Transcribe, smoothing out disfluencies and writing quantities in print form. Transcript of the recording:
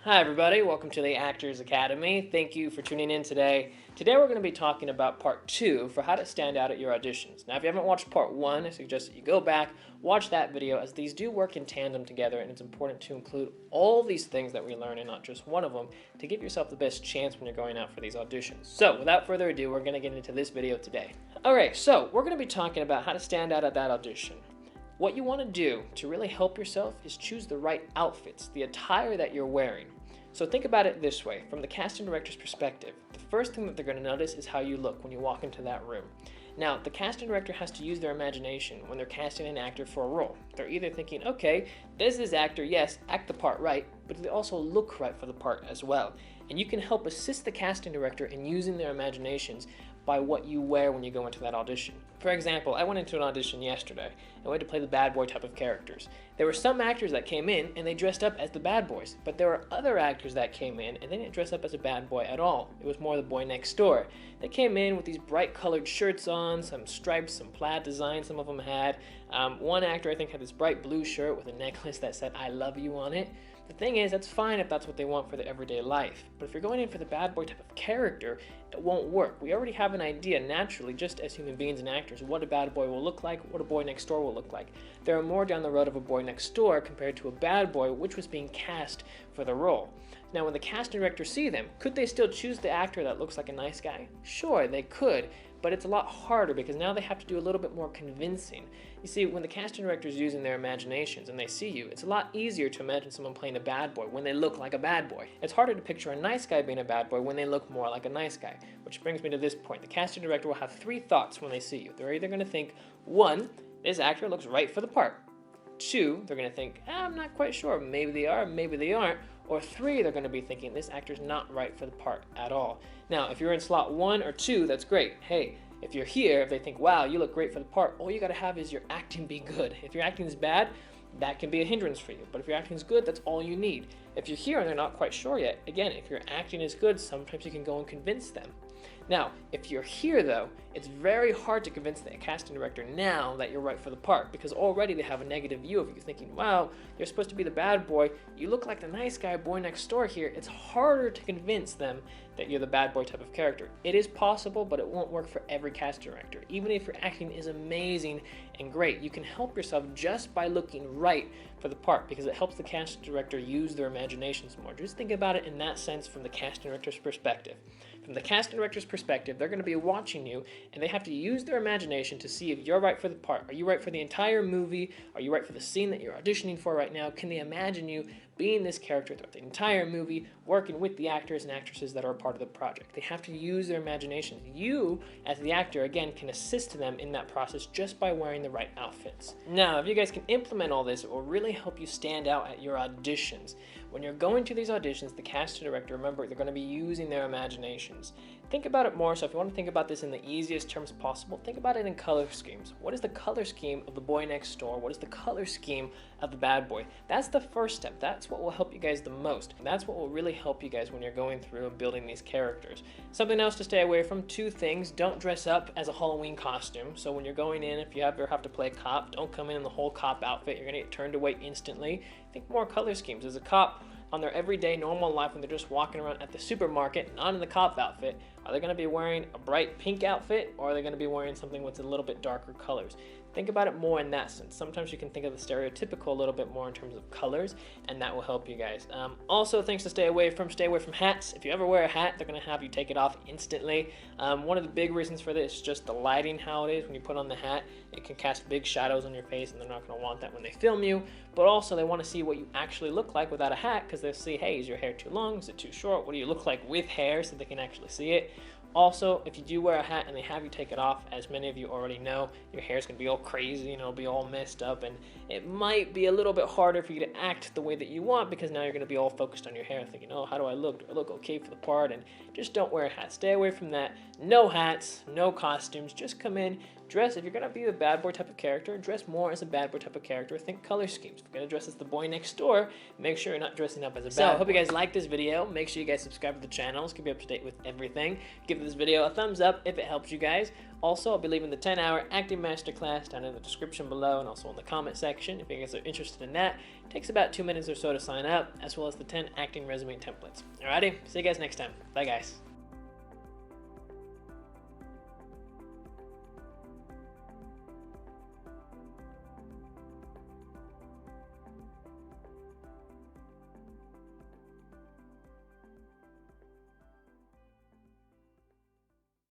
Hi everybody, welcome to the Actors Academy. Thank you for tuning in today. Today we're going to be talking about part 2 for how to stand out at your auditions. Now if you haven't watched part 1, I suggest that you go back, watch that video, as these do work in tandem together, and it's important to include all these things that we learn and not just one of them to give yourself the best chance when you're going out for these auditions. So without further ado, we're going to get into this video today. Alright, so we're going to be talking about how to stand out at that audition. What you want to do to really help yourself is choose the right outfits, the attire that you're wearing. So think about it this way, from the casting director's perspective, the first thing that they're going to notice is how you look when you walk into that room. Now, the casting director has to use their imagination when they're casting an actor for a role. They're either thinking, okay, does this actor, yes, act the part right, but do they also look right for the part as well? And you can help assist the casting director in using their imaginations by what you wear when you go into that audition. For example, I went into an audition yesterday. I went to play the bad boy type of characters. There were some actors that came in and they dressed up as the bad boys, but there were other actors that came in and they didn't dress up as a bad boy at all. It was more the boy next door. They came in with these bright colored shirts on, some stripes, some plaid designs some of them had. One actor I think had this bright blue shirt with a necklace that said "I love you" on it. The thing is, that's fine if that's what they want for their everyday life, but if you're going in for the bad boy type of character, it won't work. We already have an idea naturally, just as human beings and actors, what a bad boy will look like, what a boy next door will look like. There are more down the road of a boy next door compared to a bad boy, which was being cast for the role. Now, when the casting directors see them, could they still choose the actor that looks like a nice guy? Sure, they could, but it's a lot harder because now they have to do a little bit more convincing. You see, when the casting director is using their imaginations and they see you, it's a lot easier to imagine someone playing a bad boy when they look like a bad boy. It's harder to picture a nice guy being a bad boy when they look more like a nice guy. Which brings me to this point. The casting director will have 3 thoughts when they see you. They're either going to think, 1, this actor looks right for the part. 2, they're going to think, I'm not quite sure, maybe they are, maybe they aren't. Or 3, they're going to be thinking, this actor's not right for the part at all. Now, if you're in slot 1 or 2, that's great. Hey, if you're here, if they think, wow, you look great for the part, all you got to have is your acting be good. If your acting is bad, that can be a hindrance for you. But if your acting is good, that's all you need. If you're here and they're not quite sure yet, again, if your acting is good, sometimes you can go and convince them. Now, if you're here though, it's very hard to convince the casting director now that you're right for the part, because already they have a negative view of you, thinking, wow, you're supposed to be the bad boy, you look like the nice guy boy next door here. It's harder to convince them that you're the bad boy type of character. It is possible, but it won't work for every casting director. Even if your acting is amazing and great, you can help yourself just by looking right for the part, because it helps the casting director use their imaginations more. Just think about it in that sense from the casting director's perspective. From the casting director's perspective, they're going to be watching you, and they have to use their imagination to see if you're right for the part. Are you right for the entire movie? Are you right for the scene that you're auditioning for right now? Can they imagine you being this character throughout the entire movie, working with the actors and actresses that are a part of the project? They have to use their imaginations. You, as the actor, again, can assist them in that process just by wearing the right outfits. Now, if you guys can implement all this, it will really help you stand out at your auditions. When you're going to these auditions, the casting director, remember, they're going to be using their imaginations. Think about it more, so if you want to think about this in the easiest terms possible, think about it in color schemes. What is the color scheme of the boy next door? What is the color scheme of the bad boy? That's the first step. That's what will help you guys the most. That's what will really help you guys when you're going through and building these characters. Something else to stay away from, 2 things. Don't dress up as a Halloween costume. So when you're going in, if you ever have to play a cop, don't come in the whole cop outfit. You're going to get turned away instantly. Think more color schemes. As a cop, on their everyday normal life, when they're just walking around at the supermarket, not in the cop outfit, are they going to be wearing a bright pink outfit, or are they going to be wearing something with a little bit darker colors? Think about it more in that sense. Sometimes you can think of the stereotypical a little bit more in terms of colors, and that will help you guys. Also, things to stay away from hats. If you ever wear a hat, they're going to have you take it off instantly. One of the big reasons for this is just the lighting, how it is when you put on the hat. It can cast big shadows on your face, and they're not going to want that when they film you. But also, they want to see what you actually look like without a hat, because they'll see, hey, is your hair too long? Is it too short? What do you look like with hair, so they can actually see it. Also, if you do wear a hat and they have you take it off, as many of you already know, your hair's going to be all crazy, it'll be all messed up, and it might be a little bit harder for you to act the way that you want, because now you're going to be all focused on your hair, thinking, oh, how do I look? Do I look okay for the part? And just don't wear a hat. Stay away from that. No hats, no costumes. Just come in, Dress, if you're going to be a bad boy type of character, dress more as a bad boy type of character. Think color schemes. If you're going to dress as the boy next door, make sure you're not dressing up as a bad boy. So, I hope you guys liked this video. Make sure you guys subscribe to the channel to keep you up to date with everything. Give this video a thumbs up if it helps you guys. Also, I'll be leaving the 10-hour acting masterclass down in the description below and also in the comment section if you guys are interested in that. It takes about 2 minutes or so to sign up, as well as the 10 acting resume templates. Alrighty, see you guys next time. Bye, guys.